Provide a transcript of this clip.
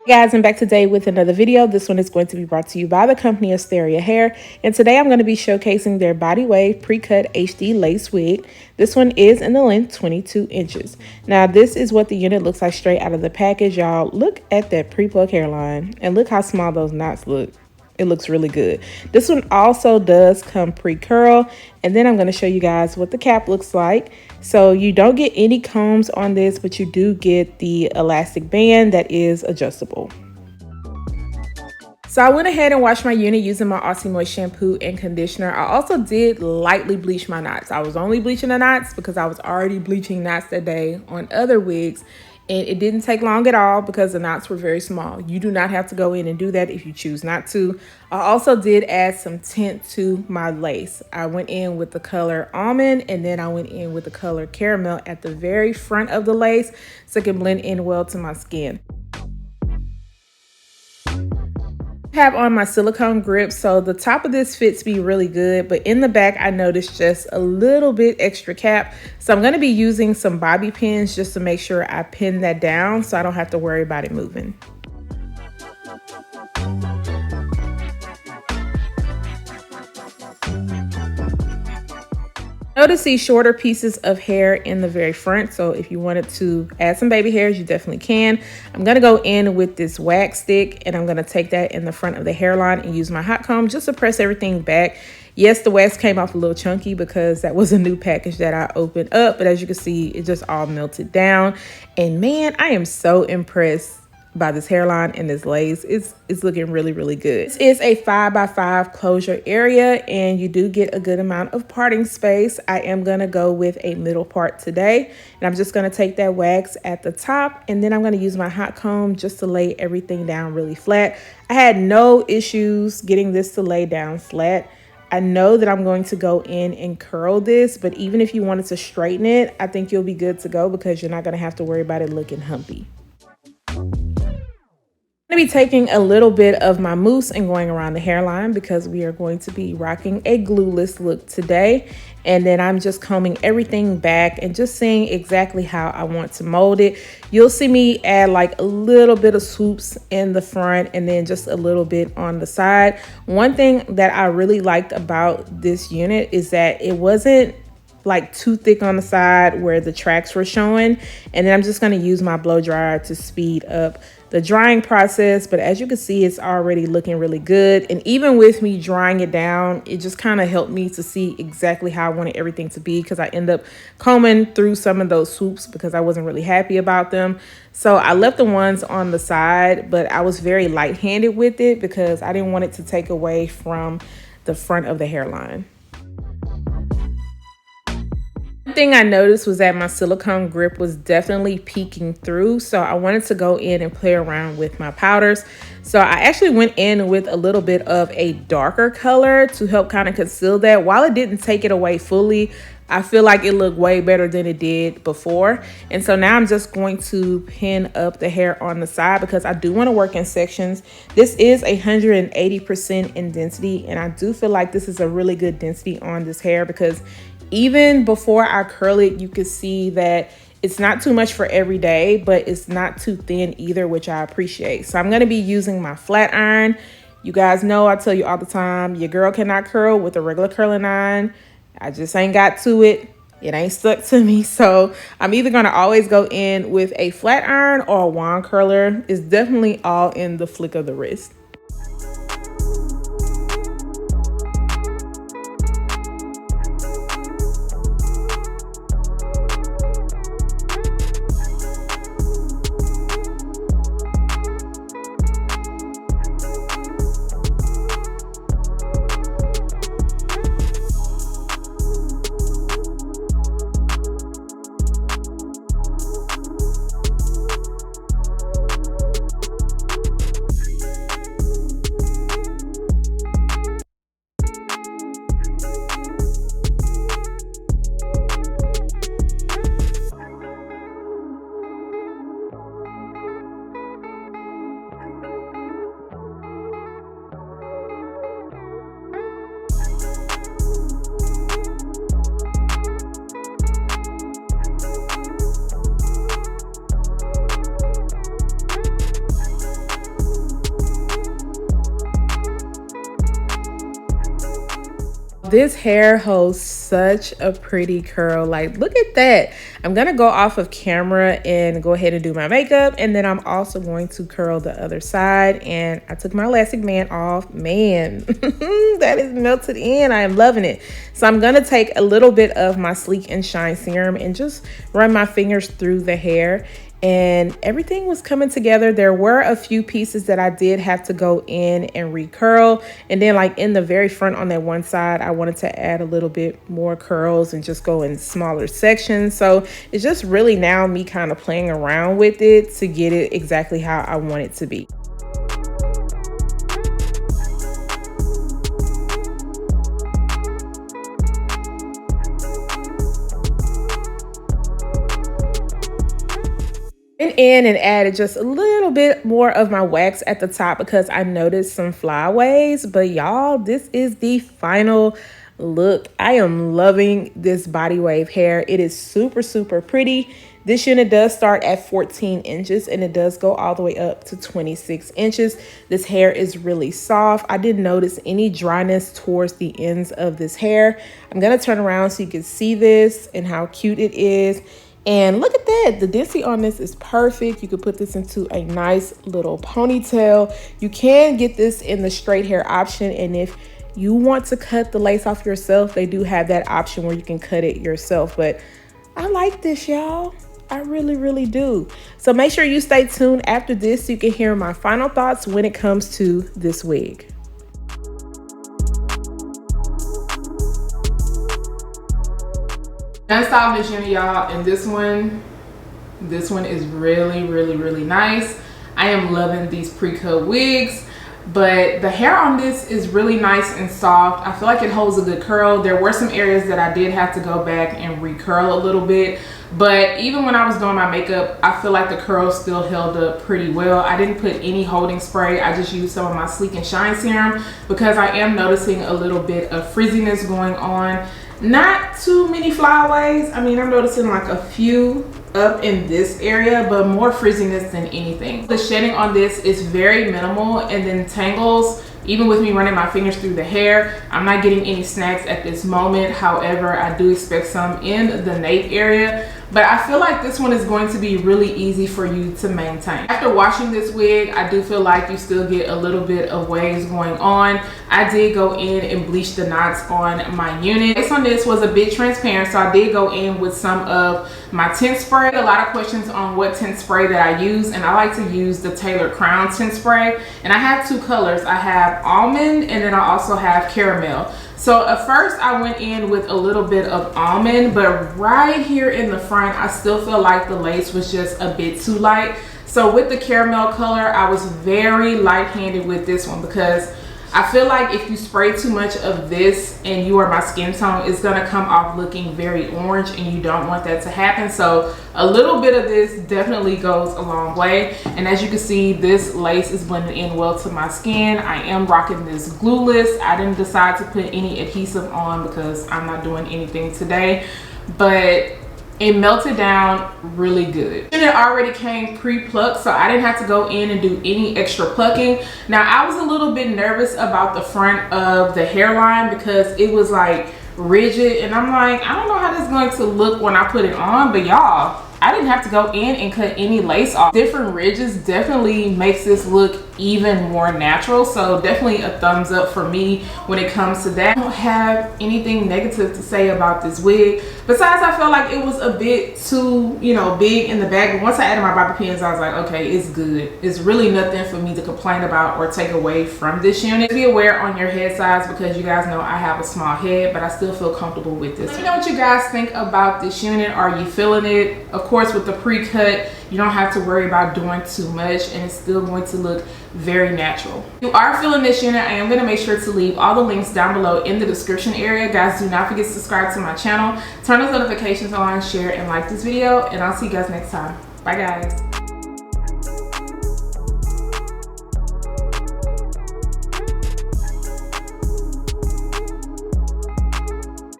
Guys, I'm back today with another video. This one is going to be brought to you by the company Asteriahair, and today I'm going to be showcasing their body wave pre-cut HD lace wig. This one is in the length 22 inches. Now this is what the unit looks like straight out of the package, y'all. Look at that pre-plug hairline and look how small those knots look. It looks really good. This one also does come pre-curl, and then I'm going to show you guys what the cap looks like. So you don't get any combs on this, but you do get the elastic band that is adjustable. So I went ahead and washed my unit using my Aussie Moist shampoo and conditioner. I also did lightly bleach my knots. I was only bleaching the knots because I was already bleaching knots that day on other wigs. And it didn't take long at all because the knots were very small. You do not have to go in and do that if you choose not to. I also did add some tint to my lace. I went in with the color almond, and then I went in with the color caramel at the very front of the lace so it can blend in well to my skin. Have on my silicone grip, so the top of this fits me really good, but in the back I noticed just a little bit extra cap, so I'm going to be using some bobby pins just to make sure I pin that down so I don't have to worry about it moving. Notice these shorter pieces of hair in the very front, so if you wanted to add some baby hairs, you definitely can. I'm going to go in with this wax stick, and I'm going to take that in the front of the hairline and use my hot comb just to press everything back. Yes, the wax came off a little chunky because that was a new package that I opened up, but as you can see, it just all melted down. And man, I am so impressed by this hairline and this lace. It's looking really, really good. This is a 5x5 closure area, and you do get a good amount of parting space. I am going to go with a middle part today, and I'm just going to take that wax at the top, and then I'm going to use my hot comb just to lay everything down really flat. I had no issues getting this to lay down flat. I know that I'm going to go in and curl this, but even if you wanted to straighten it, I think you'll be good to go because you're not going to have to worry about it looking humpy. I'm going to be taking a little bit of my mousse and going around the hairline because we are going to be rocking a glueless look today. And then I'm just combing everything back and just seeing exactly how I want to mold it. You'll see me add like a little bit of swoops in the front and then just a little bit on the side. One thing that I really liked about this unit is that it wasn't like too thick on the side where the tracks were showing. And then I'm just going to use my blow dryer to speed up the drying process, but as you can see, it's already looking really good. And even with me drying it down, it just kind of helped me to see exactly how I wanted everything to be, because I end up combing through some of those swoops because I wasn't really happy about them. So I left the ones on the side, but I was very light-handed with it because I didn't want it to take away from the front of the hairline. Thing I noticed was that my silicone grip was definitely peeking through, so I wanted to go in and play around with my powders. So I actually went in with a little bit of a darker color to help kind of conceal that. While it didn't take it away fully, I feel like it looked way better than it did before. And so now I'm just going to pin up the hair on the side because I do want to work in sections. This is 180% in density, and I do feel like this is a really good density on this hair because even before I curl it, you can see that it's not too much for every day, but it's not too thin either, which I appreciate. So I'm going to be using my flat iron. You guys know I tell you all the time, your girl cannot curl with a regular curling iron. I just ain't got to it. It ain't stuck to me. So I'm either going to always go in with a flat iron or a wand curler. It's definitely all in the flick of the wrist. This hair holds such a pretty curl. Like, look at that. I'm gonna go off of camera and go ahead and do my makeup, and then I'm also going to curl the other side. And I took my elastic band off. Man, that is melted in. I am loving it. So I'm gonna take a little bit of my Sleek and Shine serum and just run my fingers through the hair, and everything was coming together. There were a few pieces that I did have to go in and recurl, and then like in the very front on that one side, I wanted to add a little bit more curls and just go in smaller sections. So it's just really now me kind of playing around with it to get it exactly how I want it to be. Went in and added just a little bit more of my wax at the top because I noticed some flyaways. But y'all, this is the final look. I am loving this body wave hair. It is super, super pretty. This unit does start at 14 inches and it does go all the way up to 26 inches. This hair is really soft. I didn't notice any dryness towards the ends of this hair. I'm gonna turn around so you can see this and how cute it is. And look at that, the density on this is perfect. You could put this into a nice little ponytail. You can get this in the straight hair option, and if you want to cut the lace off yourself, they do have that option where you can cut it yourself. But I like this, y'all. I really, really do. So make sure you stay tuned after this so you can hear my final thoughts when it comes to this wig. Done styling this unit, y'all, and this one is really, really, really nice. I am loving these pre-cut wigs, but the hair on this is really nice and soft. I feel like it holds a good curl. There were some areas that I did have to go back and recurl a little bit, but even when I was doing my makeup, I feel like the curls still held up pretty well. I didn't put any holding spray. I just used some of my Sleek and Shine serum because I am noticing a little bit of frizziness going on. Not too many flyaways. I mean, I'm noticing like a few up in this area, but more frizziness than anything. The shedding on this is very minimal, and then tangles, even with me running my fingers through the hair, I'm not getting any snags at this moment. However, I do expect some in the nape area, but I feel like this one is going to be really easy for you to maintain. After washing this wig, I do feel like you still get a little bit of waves going on. I did go in and bleach the knots on my unit. This on this was a bit transparent, so I did go in with some of my tint spray. A lot of questions on what tint spray that I use, and I like to use the Taylor Crown tint spray, and I have two colors. I have almond and then I also have caramel. So at first I went in with a little bit of almond, but right here in the front I still feel like the lace was just a bit too light. So with the caramel color, I was very light-handed with this one because I feel like if you spray too much of this and you are my skin tone, it's gonna come off looking very orange, and you don't want that to happen. So a little bit of this definitely goes a long way. And as you can see, this lace is blending in well to my skin. I am rocking this Glueless. I didn't decide to put any adhesive on because I'm not doing anything today, but it melted down really good. And it already came pre-plucked, so I didn't have to go in and do any extra plucking. Now, I was a little bit nervous about the front of the hairline because it was like rigid, and I'm like, I don't know how this is going to look when I put it on, but y'all, I didn't have to go in and cut any lace off. Different ridges definitely makes this look even more natural, so definitely a thumbs up for me when it comes to that. I don't have anything negative to say about this wig, besides I felt like it was a bit too, you know, big in the back. But once I added my bobby pins, I was like, okay, it's good. It's really nothing for me to complain about or take away from this unit. Be aware on your head size because you guys know I have a small head, but I still feel comfortable with this. Let me know what you guys think about this unit. Are you feeling it? Of course, with the pre-cut, you don't have to worry about doing too much, and it's still going to look very natural. If you are feeling this unit, I am going to make sure to leave all the links down below in the description area. Guys, do not forget to subscribe to my channel, turn those notifications on, share and like this video, and I'll see you guys next time. Bye guys.